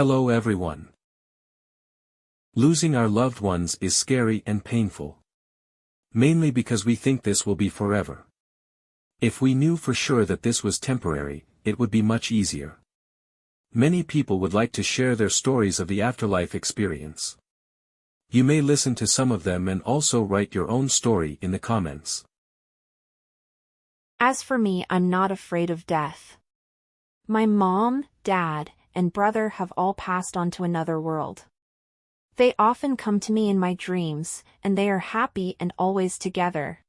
Hello everyone. Losing our loved ones is scary and painful. Mainly because we think this will be forever. If we knew for sure that this was temporary, it would be much easier. Many people would like to share their stories of the afterlife experience. You may listen to some of them and also write your own story in the comments. As for me, I'm not afraid of death. My mom, dad, and brother have all passed on to another world. They often come to me in my dreams, and they are happy and always together.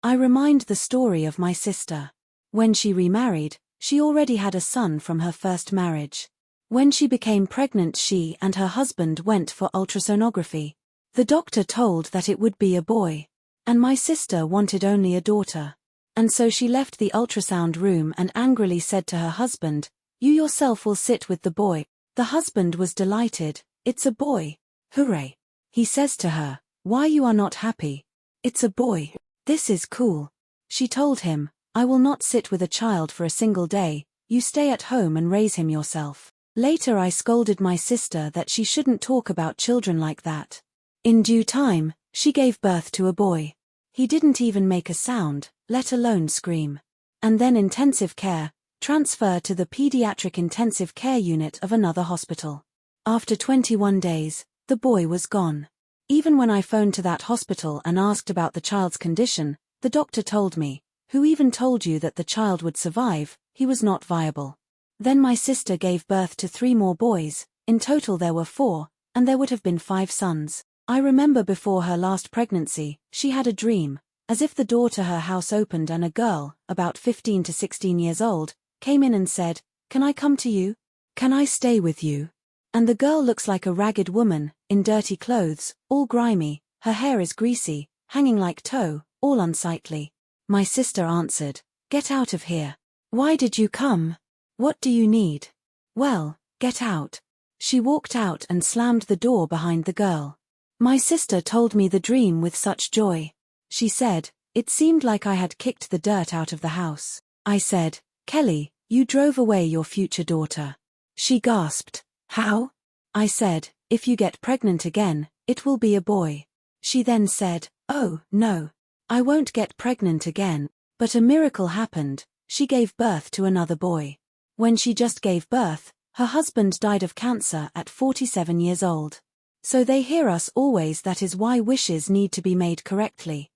I remind the story of my sister. When she remarried, she already had a son from her first marriage. When she became pregnant, she and her husband went for ultrasonography. The doctor told that it would be a boy. And my sister wanted only a daughter. And so she left the ultrasound room and angrily said to her husband, "You yourself will sit with the boy." The husband was delighted. "It's a boy. Hooray." He says to her, "Why you are not happy? It's a boy. This is cool." She told him, "I will not sit with a child for a single day, you stay at home and raise him yourself." Later I scolded my sister that she shouldn't talk about children like that. In due time, she gave birth to a boy. He didn't even make a sound, let alone scream. And then intensive care, transfer to the pediatric intensive care unit of another hospital. After 21 days, the boy was gone. Even when I phoned to that hospital and asked about the child's condition, the doctor told me, "Who even told you that the child would survive? He was not viable." Then my sister gave birth to 3 more boys, in total there were 4, and there would have been 5 sons. I remember before her last pregnancy, she had a dream, as if the door to her house opened and a girl, about 15 to 16 years old, came in and said, "Can I come to you? Can I stay with you?" And the girl looks like a ragged woman, in dirty clothes, all grimy, her hair is greasy, hanging like tow, all unsightly. My sister answered, "Get out of here. Why did you come? What do you need? Well, get out." She walked out and slammed the door behind the girl. My sister told me the dream with such joy. She said, "It seemed like I had kicked the dirt out of the house." I said, "Kelly, you drove away your future daughter." She gasped, "How?" I said, "If you get pregnant again, it will be a boy." She then said, "Oh, no. I won't get pregnant again." But a miracle happened, she gave birth to another boy. When she just gave birth, her husband died of cancer at 47 years old. So they hear us always. That is why wishes need to be made correctly.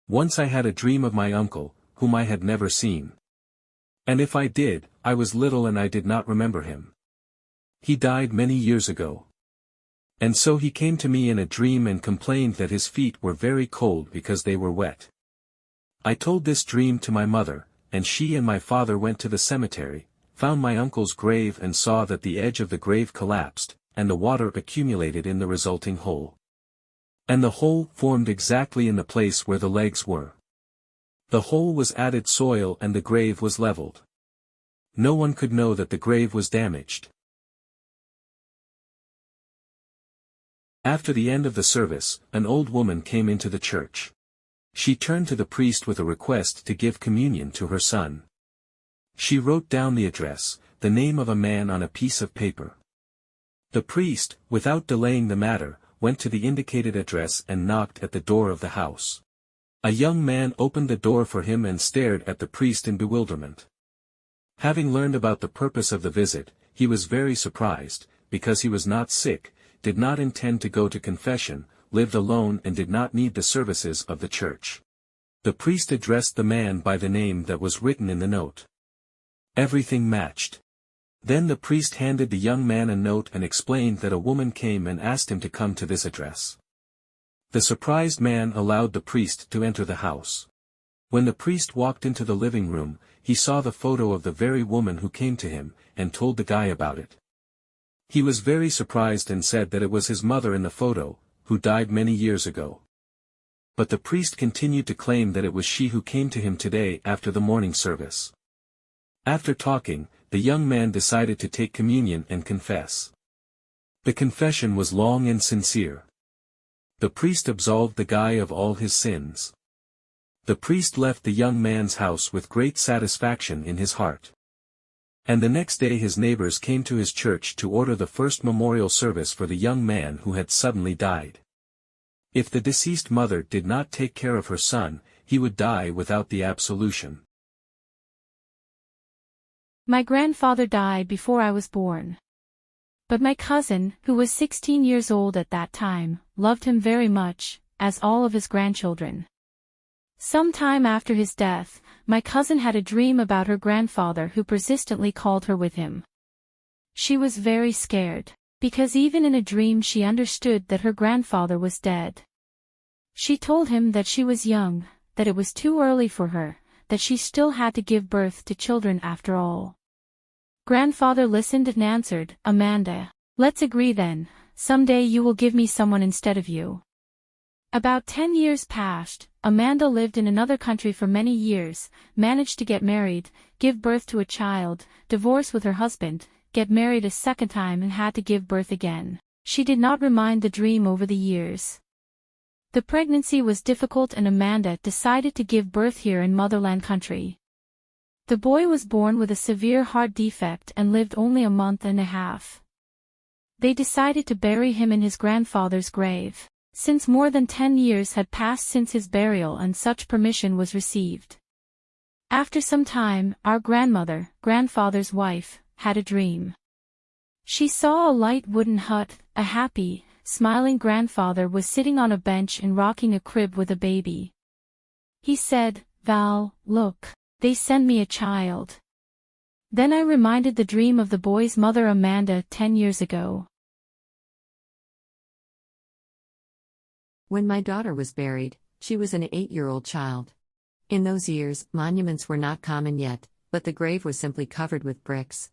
Once I had a dream of my uncle, whom I had never seen. And if I did, I was little and I did not remember him. He died many years ago. And so he came to me in a dream and complained that his feet were very cold because they were wet. I told this dream to my mother, and she and my father went to the cemetery, found my uncle's grave and saw that the edge of the grave collapsed, and the water accumulated in the resulting hole. And the hole formed exactly in the place where the legs were. The hole was added soil and the grave was leveled. No one could know that the grave was damaged. After the end of the service, an old woman came into the church. She turned to the priest with a request to give communion to her son. She wrote down the address, the name of a man on a piece of paper. The priest, without delaying the matter, went to the indicated address and knocked at the door of the house. A young man opened the door for him and stared at the priest in bewilderment. Having learned about the purpose of the visit, he was very surprised, because he was not sick, did not intend to go to confession, lived alone and did not need the services of the church. The priest addressed the man by the name that was written in the note. Everything matched. Then the priest handed the young man a note and explained that a woman came and asked him to come to this address. The surprised man allowed the priest to enter the house. When the priest walked into the living room, he saw the photo of the very woman who came to him, and told the guy about it. He was very surprised and said that it was his mother in the photo, who died many years ago. But the priest continued to claim that it was she who came to him today after the morning service. After talking, the young man decided to take communion and confess. The confession was long and sincere. The priest absolved the guy of all his sins. The priest left the young man's house with great satisfaction in his heart. And the next day his neighbors came to his church to order the first memorial service for the young man who had suddenly died. If the deceased mother did not take care of her son, he would die without the absolution. My grandfather died before I was born. But my cousin, who was 16 years old at that time, loved him very much, as all of his grandchildren. Some time after his death, my cousin had a dream about her grandfather who persistently called her with him. She was very scared, because even in a dream she understood that her grandfather was dead. She told him that she was young, that it was too early for her, that she still had to give birth to children after all. Grandfather listened and answered, "Amanda, let's agree then, someday you will give me someone instead of you." About 10 years passed. Amanda lived in another country for many years, managed to get married, give birth to a child, divorce with her husband, get married a second time and had to give birth again. She did not remind the dream over the years. The pregnancy was difficult and Amanda decided to give birth here in motherland country. The boy was born with a severe heart defect and lived only a month and a half. They decided to bury him in his grandfather's grave, since more than 10 years had passed since his burial and such permission was received. After some time, our grandmother, grandfather's wife, had a dream. She saw a light wooden hut, a happy, smiling grandfather was sitting on a bench and rocking a crib with a baby. He said, "Val, look, they sent me a child." Then I reminded the dream of the boy's mother Amanda 10 years ago. When my daughter was buried, she was an 8-year-old child. In those years, monuments were not common yet, but the grave was simply covered with bricks.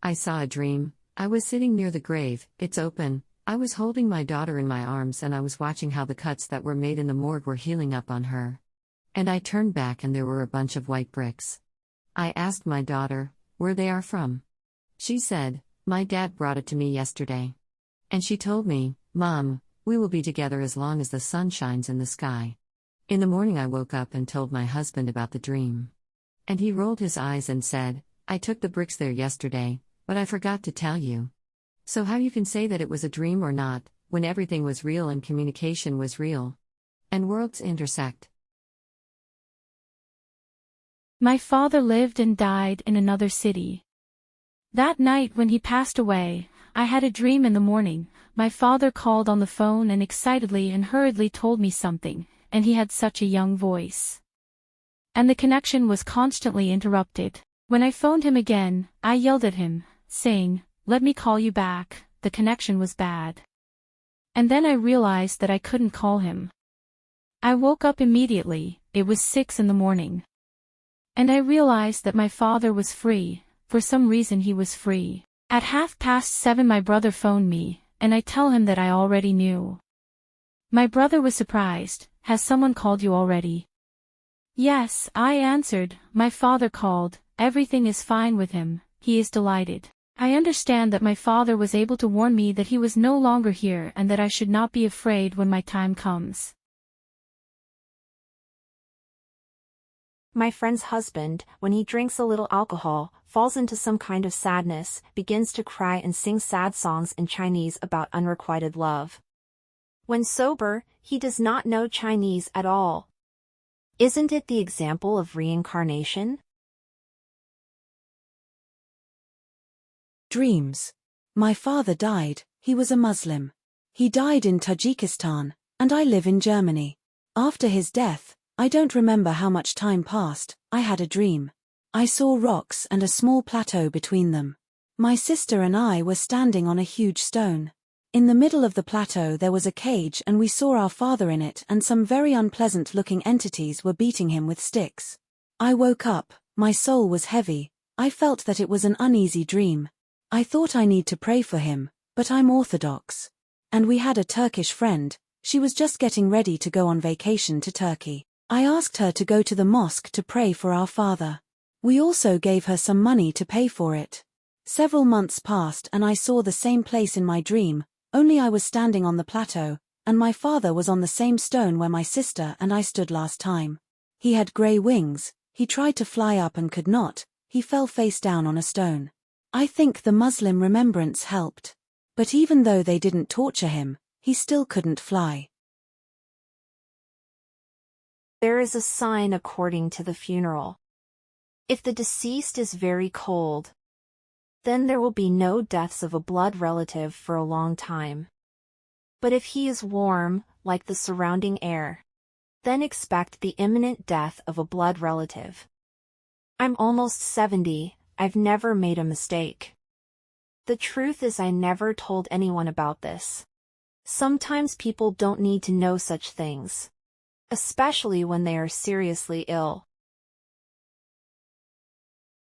I saw a dream. I was sitting near the grave, it's open, I was holding my daughter in my arms and I was watching how the cuts that were made in the morgue were healing up on her. And I turned back and there were a bunch of white bricks. I asked my daughter, where they are from. She said, "My dad brought it to me yesterday." And she told me, "Mom, we will be together as long as the sun shines in the sky." In the morning I woke up and told my husband about the dream. And he rolled his eyes and said, "I took the bricks there yesterday, but I forgot to tell you." So how you can say that it was a dream or not, when everything was real and communication was real? And worlds intersect. My father lived and died in another city. That night when he passed away, I had a dream in the morning. My father called on the phone and excitedly and hurriedly told me something, and he had such a young voice. And the connection was constantly interrupted. When I phoned him again, I yelled at him, saying, "Let me call you back," the connection was bad. And then I realized that I couldn't call him. I woke up immediately, it was 6 in the morning. And I realized that my father was free, for some reason he was free. At 7:30 my brother phoned me, and I tell him that I already knew. My brother was surprised. "Has someone called you already?" "Yes," I answered, "my father called, everything is fine with him, he is delighted. I understand that my father was able to warn me that he was no longer here and that I should not be afraid when my time comes." My friend's husband, when he drinks a little alcohol, falls into some kind of sadness, begins to cry and sing sad songs in Chinese about unrequited love. When sober, he does not know Chinese at all. Isn't it the example of reincarnation? Dreams. My father died, he was a Muslim. He died in Tajikistan, and I live in Germany. After his death, I don't remember how much time passed, I had a dream. I saw rocks and a small plateau between them. My sister and I were standing on a huge stone. In the middle of the plateau there was a cage and we saw our father in it and some very unpleasant-looking entities were beating him with sticks. I woke up, my soul was heavy, I felt that it was an uneasy dream. I thought I need to pray for him, but I'm Orthodox. And we had a Turkish friend, she was just getting ready to go on vacation to Turkey. I asked her to go to the mosque to pray for our father. We also gave her some money to pay for it. Several months passed and I saw the same place in my dream, only I was standing on the plateau, and my father was on the same stone where my sister and I stood last time. He had grey wings, he tried to fly up and could not, he fell face down on a stone. I think the Muslim remembrance helped. But even though they didn't torture him, he still couldn't fly. There is a sign according to the funeral. If the deceased is very cold, then there will be no deaths of a blood relative for a long time. But if he is warm, like the surrounding air, then expect the imminent death of a blood relative. I'm almost 70, I've never made a mistake. The truth is I never told anyone about this. Sometimes people don't need to know such things, especially when they are seriously ill.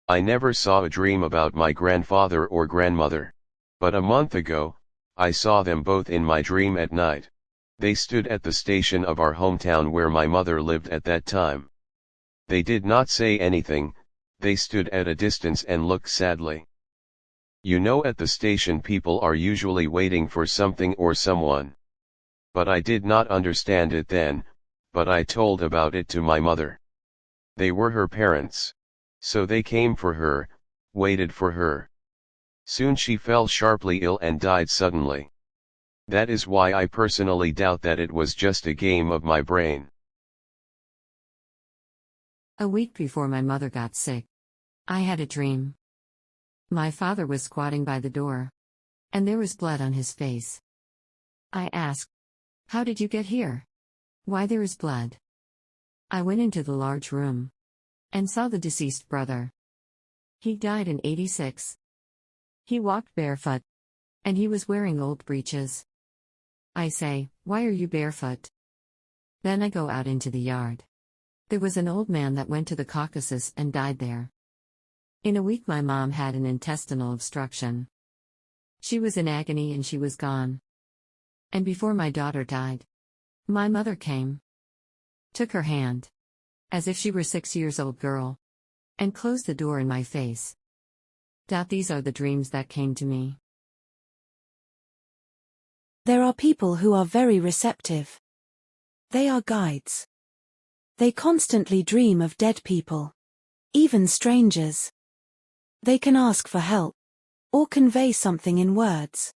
I never saw a dream about my grandfather or grandmother. But a month ago, I saw them both in my dream at night. They stood at the station of our hometown where my mother lived at that time. They did not say anything, they stood at a distance and looked sadly. You know, at the station people are usually waiting for something or someone. But I did not understand it then, but I told about it to my mother. They were her parents. So they came for her, waited for her. Soon she fell sharply ill and died suddenly. That is why I personally doubt that it was just a game of my brain. A week before my mother got sick, I had a dream. My father was squatting by the door, and there was blood on his face. I asked, "How did you get here? Why there is blood?" I went into the large room and saw the deceased brother. He died in '86. He walked barefoot, and he was wearing old breeches. I say, "Why are you barefoot?" Then I go out into the yard. There was an old man that went to the Caucasus and died there. In a week my mom had an intestinal obstruction. She was in agony and she was gone. And before my daughter died, my mother came, took her hand, as if she were 6 years old girl, and closed the door in my face. These are the dreams that came to me. There are people who are very receptive. They are guides. They constantly dream of dead people, even strangers. They can ask for help, or convey something in words.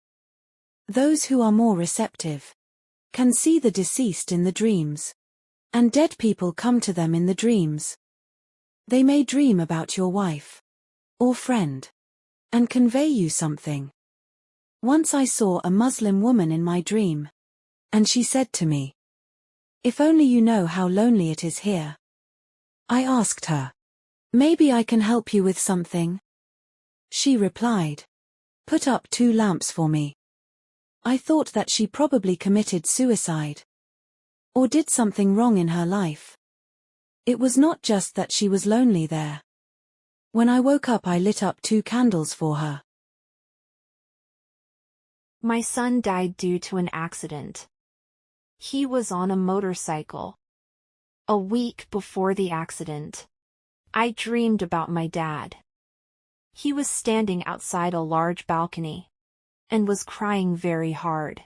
Those who are more receptive can see the deceased in the dreams, and dead people come to them in the dreams. They may dream about your wife or friend and convey you something. Once I saw a Muslim woman in my dream, and she said to me, "If only you know how lonely it is here." I asked her, "Maybe I can help you with something?" She replied, "Put up 2 lamps for me." I thought that she probably committed suicide or did something wrong in her life. It was not just that she was lonely there. When I woke up I lit up 2 candles for her. My son died due to an accident. He was on a motorcycle. A week before the accident, I dreamed about my dad. He was standing outside a large balcony and was crying very hard.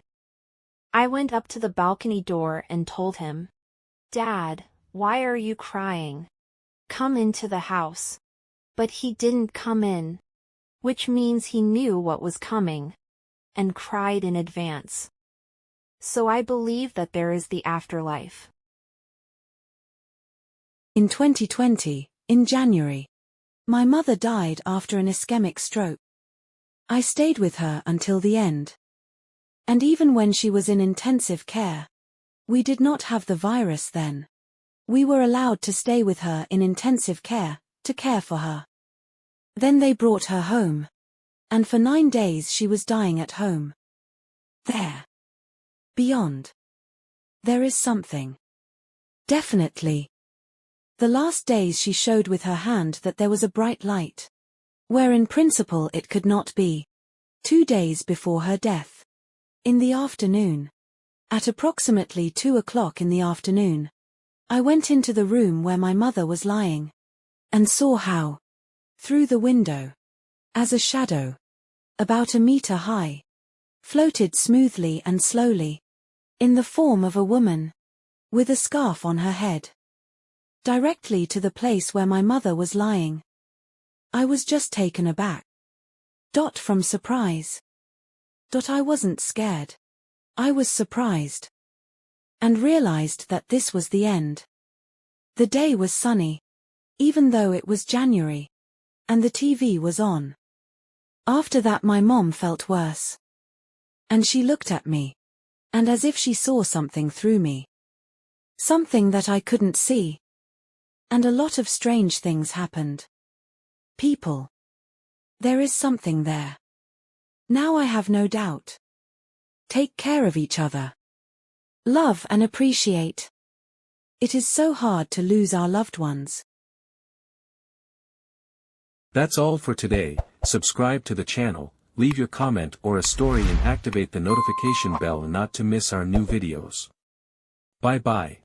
I went up to the balcony door and told him, "Dad, why are you crying? Come into the house." But he didn't come in, which means he knew what was coming and cried in advance. So I believe that there is the afterlife. In 2020, in January, my mother died after an ischemic stroke. I stayed with her until the end. And even when she was in intensive care, we did not have the virus then. We were allowed to stay with her in intensive care, to care for her. Then they brought her home. And for 9 days she was dying at home. There. Beyond. There is something. Definitely. The last days she showed with her hand that there was a bright light, where in principle it could not be. 2 days before her death. In the afternoon. At approximately 2 o'clock in the afternoon, I went into the room where my mother was lying, and saw how, through the window, as a shadow, about a meter high, floated smoothly and slowly, in the form of a woman, with a scarf on her head. directly to the place where my mother was lying. I was just taken aback. From surprise. I wasn't scared. I was surprised. And realized that this was the end. The day was sunny. Even though it was January. And the TV was on. After that my mom felt worse. And she looked at me. And as if she saw something through me. Something that I couldn't see. And a lot of strange things happened. People. There is something there. Now I have no doubt. Take care of each other. Love and appreciate. It is so hard to lose our loved ones. That's all for today. Subscribe to the channel, leave your comment or a story and activate the notification bell not to miss our new videos. Bye bye.